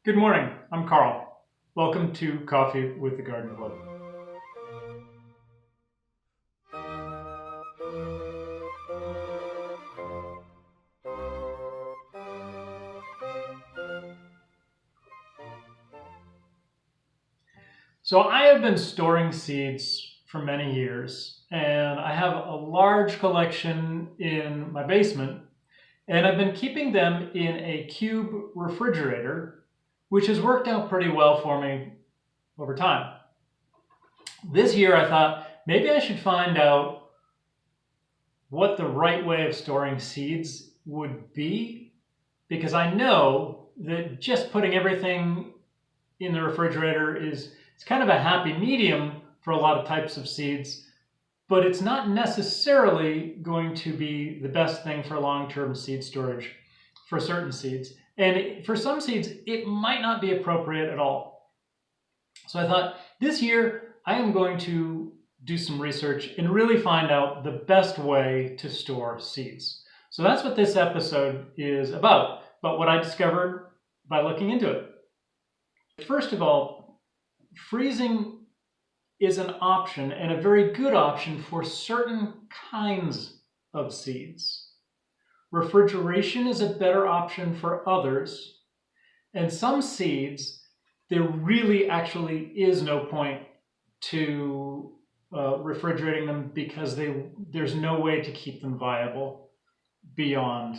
Good morning, I'm Carl. Welcome to Coffee with the Garden Club. So I have been storing seeds for many years, and I have a large collection in my basement, and I've been keeping them in a cube refrigerator, which has worked out pretty well for me over time. This year I thought maybe I should find out what the right way of storing seeds would be, because I know that just putting everything in the refrigerator it's kind of a happy medium for a lot of types of seeds, but it's not necessarily going to be the best thing for long-term seed storage for certain seeds. And for some seeds, it might not be appropriate at all. So I thought this year I am going to do some research and really find out the best way to store seeds. So that's what this episode is about what I discovered by looking into it. First of all, freezing is an option, and a very good option, for certain kinds of seeds. Refrigeration is a better option for others, and some seeds, there really actually is no point to refrigerating them, because there's no way to keep them viable beyond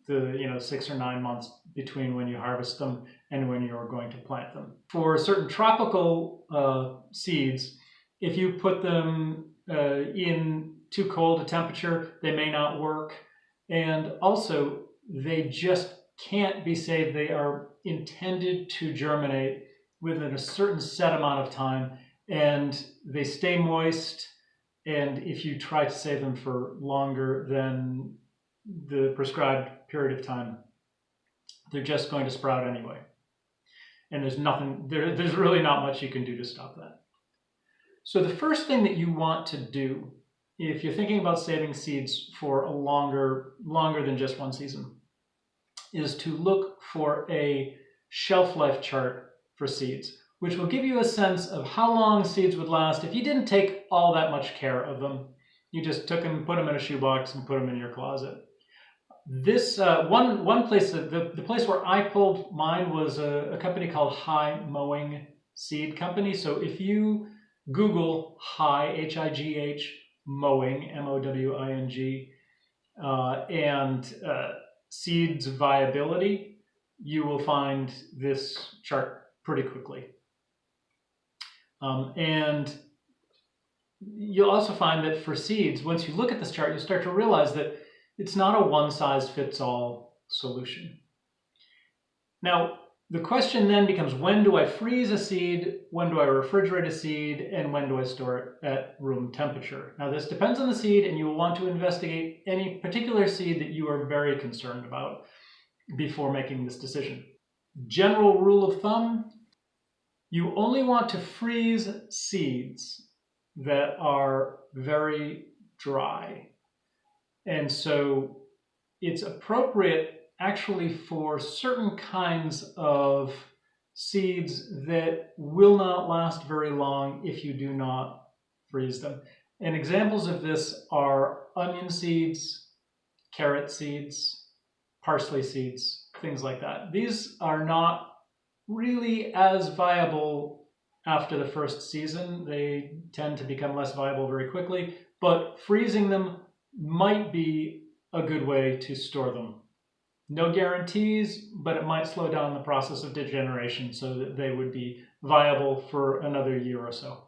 the 6 or 9 months between when you harvest them and when you're going to plant them. For certain tropical seeds, if you put them in too cold a temperature, they may not work. And also, they just can't be saved. They are intended to germinate within a certain set amount of time, and they stay moist. And if you try to save them for longer than the prescribed period of time, they're just going to sprout anyway. And there's really not much you can do to stop that. So the first thing that you want to do, if you're thinking about saving seeds for a longer than just one season, is to look for a shelf life chart for seeds, which will give you a sense of how long seeds would last if you didn't take all that much care of them. You just took them, put them in a shoebox, and put them in your closet. This one place, the place where I pulled mine was a company called High Mowing Seed Company. So if you Google High, H-I-G-H, Mowing, M-O-W-I-N-G, and seeds viability, you will find this chart pretty quickly. And you'll also find that for seeds, once you look at this chart, you start to realize that it's not a one-size-fits-all solution. Now, the question then becomes, when do I freeze a seed, when do I refrigerate a seed, and when do I store it at room temperature? Now, this depends on the seed, and you will want to investigate any particular seed that you are very concerned about before making this decision. General rule of thumb, you only want to freeze seeds that are very dry. And so it's appropriate actually for certain kinds of seeds that will not last very long if you do not freeze them. And examples of this are onion seeds, carrot seeds, parsley seeds, things like that. These are not really as viable after the first season. They tend to become less viable very quickly, but freezing them might be a good way to store them. No guarantees, but it might slow down the process of degeneration so that they would be viable for another year or so.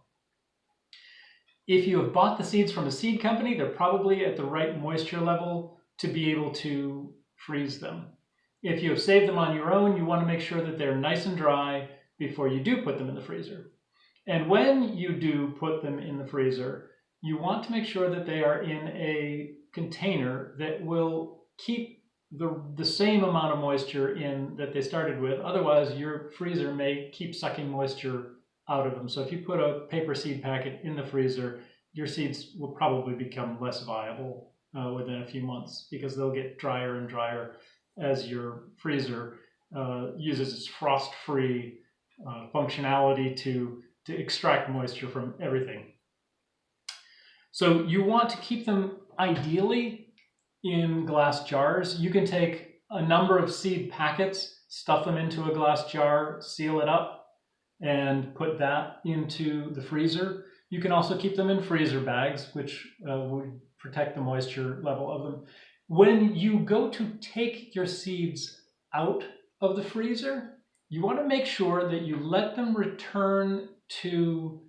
If you have bought the seeds from a seed company, they're probably at the right moisture level to be able to freeze them. If you have saved them on your own, you want to make sure that they're nice and dry before you do put them in the freezer. And when you do put them in the freezer, you want to make sure that they are in a container that will keep the same amount of moisture in that they started with. Otherwise, your freezer may keep sucking moisture out of them. So if you put a paper seed packet in the freezer, your seeds will probably become less viable within a few months, because they'll get drier and drier as your freezer uses its frost-free functionality to extract moisture from everything. So you want to keep them ideally in glass jars. You can take a number of seed packets, stuff them into a glass jar, seal it up, and put that into the freezer. You can also keep them in freezer bags, which would protect the moisture level of them. When you go to take your seeds out of the freezer, you want to make sure that you let them return to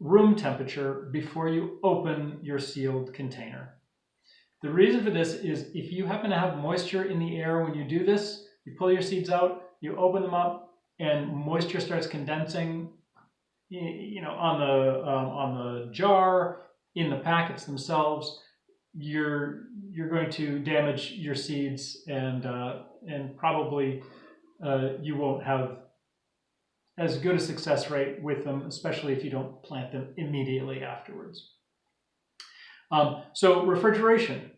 room temperature before you open your sealed container. The reason for this is if you happen to have moisture in the air when you do this, you pull your seeds out, you open them up, and moisture starts condensing, on the jar, in the packets themselves, you're going to damage your seeds, and probably you won't have as good a success rate with them, especially if you don't plant them immediately afterwards. So refrigeration.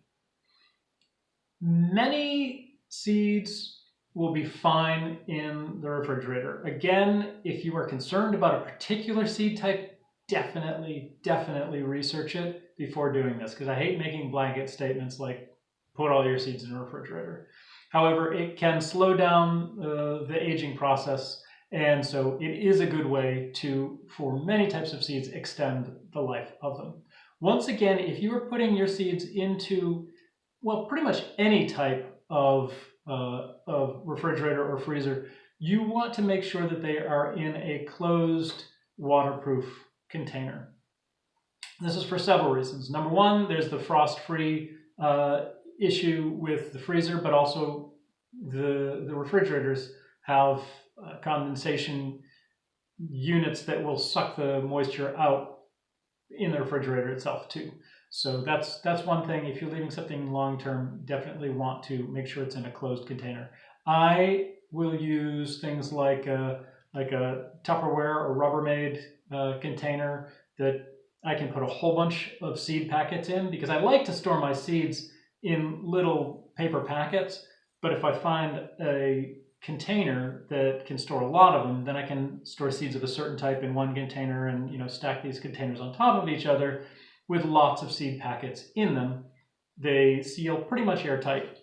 Many seeds will be fine in the refrigerator. Again, if you are concerned about a particular seed type, definitely research it before doing this, because I hate making blanket statements like put all your seeds in a refrigerator. However, it can slow down the aging process, and so it is a good way to, for many types of seeds, extend the life of them. Once again, if you are putting your seeds into, well, pretty much any type of refrigerator or freezer, you want to make sure that they are in a closed, waterproof container. This is for several reasons. Number one, there's the frost-free issue with the freezer, but also the refrigerators have condensation units that will suck the moisture out in the refrigerator itself too. So that's one thing. If you're leaving something long-term, definitely want to make sure it's in a closed container. I will use things like a Tupperware or Rubbermaid container that I can put a whole bunch of seed packets in, because I like to store my seeds in little paper packets. But if I find a container that can store a lot of them, then I can store seeds of a certain type in one container and stack these containers on top of each other with lots of seed packets in them. They seal pretty much airtight.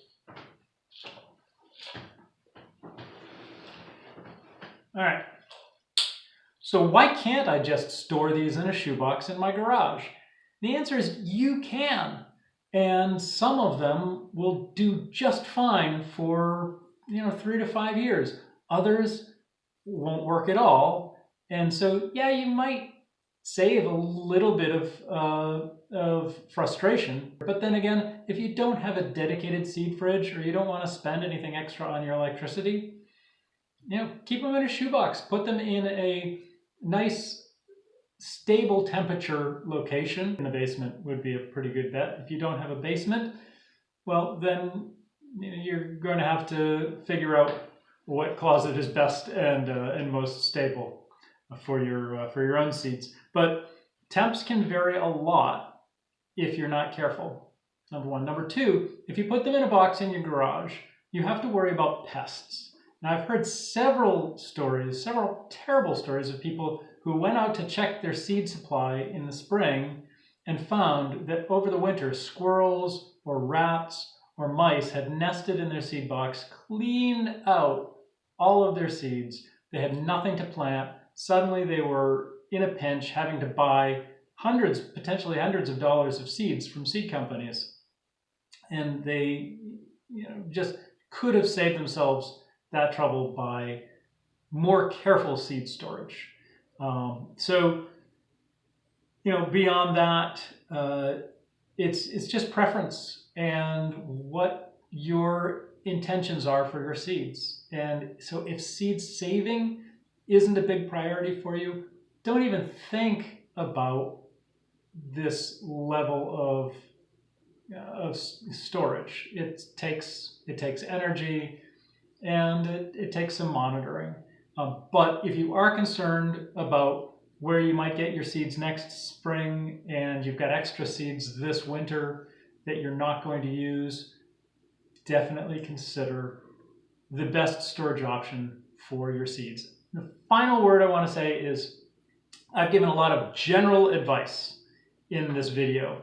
All right. So why can't I just store these in a shoebox in my garage? The answer is you can. And some of them will do just fine for 3 to 5 years. Others won't work at all. And so, yeah, you might save a little bit of frustration. But then again, if you don't have a dedicated seed fridge, or you don't want to spend anything extra on your electricity, keep them in a shoebox. Put them in a nice, stable temperature location. In the basement would be a pretty good bet. If you don't have a basement, well, then you're going to have to figure out what closet is best and most stable for your own seeds. But temps can vary a lot if you're not careful. Number one. Number two, if you put them in a box in your garage, you have to worry about pests. Now, I've heard several terrible stories of people who went out to check their seed supply in the spring and found that over the winter, squirrels or rats or mice had nested in their seed box, cleaned out all of their seeds. They had nothing to plant. Suddenly they were in a pinch, having to buy potentially hundreds of dollars of seeds from seed companies. And they just could have saved themselves that trouble by more careful seed storage. So beyond that, it's just preference and what your intentions are for your seeds. And so if seed saving isn't a big priority for you, don't even think about this level of storage. It takes energy, and it takes some monitoring. But if you are concerned about where you might get your seeds next spring, and you've got extra seeds this winter that you're not going to use, definitely consider the best storage option for your seeds. The final word I want to say is I've given a lot of general advice in this video.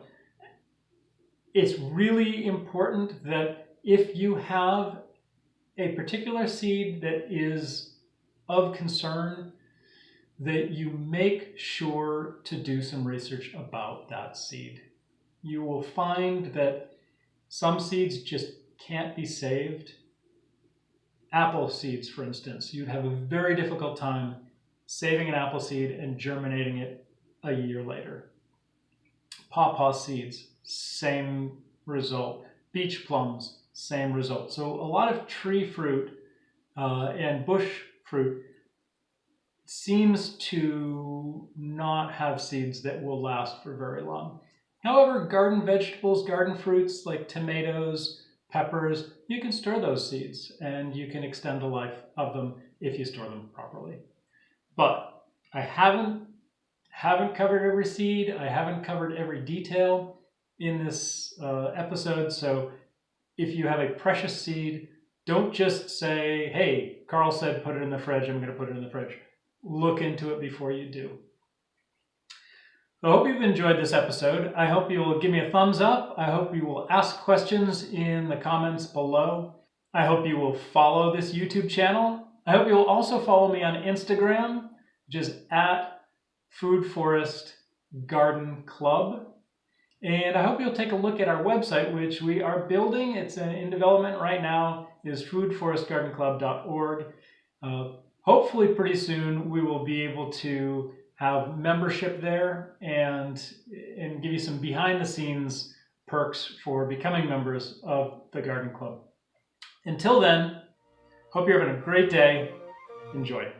It's really important that if you have a particular seed that is of concern, that you make sure to do some research about that seed. You will find that some seeds just can't be saved. Apple seeds, for instance, you'd have a very difficult time saving an apple seed and germinating it a year later. Pawpaw seeds, same result. Beach plums, same result. So a lot of tree fruit and bush fruit seems to not have seeds that will last for very long. However, garden vegetables, garden fruits like tomatoes, peppers, you can store those seeds and you can extend the life of them if you store them properly. But I haven't covered every seed. I haven't covered every detail in this episode. So if you have a precious seed, don't just say, hey, Carl said put it in the fridge, I'm going to put it in the fridge. Look into it before you do. I hope you've enjoyed this episode. I hope you will give me a thumbs up. I hope you will ask questions in the comments below. I hope you will follow this YouTube channel. I hope you will also follow me on Instagram, which is at Food Forest Garden Club. And I hope you'll take a look at our website, which we are building. It's in development right now, is foodforestgardenclub.org. Hopefully pretty soon we will be able to have membership there and give you some behind the scenes perks for becoming members of the Garden Club. Until then, hope you're having a great day. Enjoy.